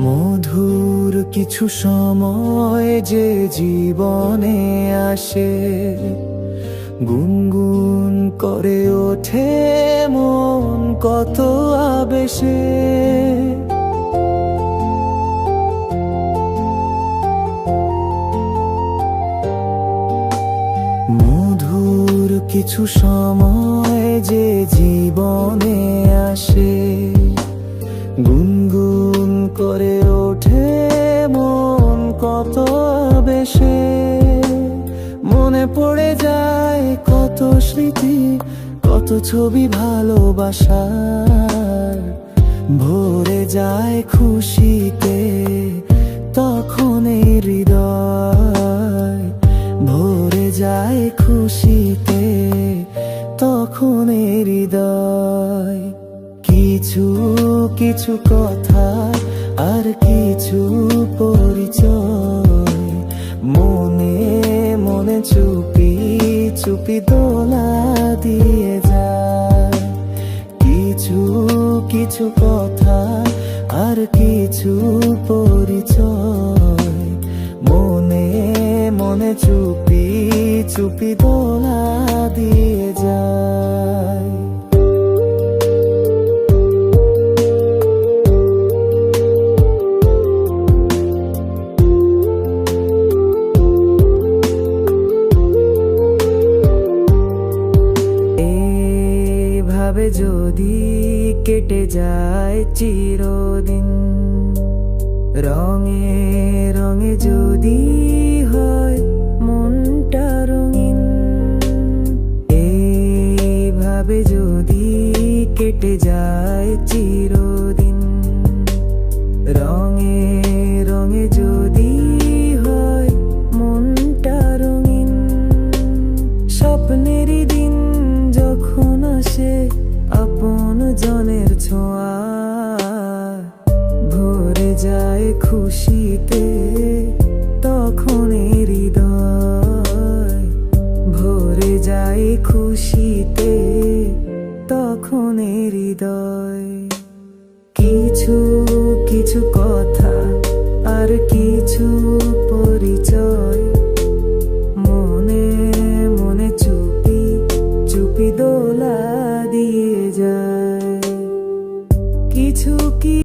মধুর কিছু সময় যে জীবনে আসে, গুনগুন করে ওঠে মন কত আবেশে। মধুর কিছু সময় যে জীবনে আসে, গুনগুন করে ওঠে মন কত বেশে। মনে পড়ে যায় কত স্মৃতি, কত ছবি ভালোবাসার। ভরে যায় খুশিতে তখন এই হৃদয়, ভরে যায় খুশিতে তখন এই হৃদয়। কিছু কিছু কথা আর কিছু পরিচয়, মনে মনে চুপি চুপি দোলা দিয়ে যায়। কিছু কিছু কথা আর কিছু পরিচয়, মনে মনে চুপি চুপি দোলা দিয়ে যায়। ভাবে যদি কেটে যায় চিরদিন, রঙে রঙে যদি হয় মনটা রঙিন। এইভাবে যদি কেটে যায় চিরদিন, রঙে রঙে যদি হয় মনটা রঙিন। স্বপ্নেরই দিন যখন আসে আপন জনের ছোঁয়া, ভরে যায় খুশিতে তখন হৃদয়, ভরে যায় খুশিতে তখন হৃদয়। কিছু কিছু কথা আর কিছু পরিচয়, মনে মনে চুপি চুপি দোলা দিয়ে যায়। কিছু কি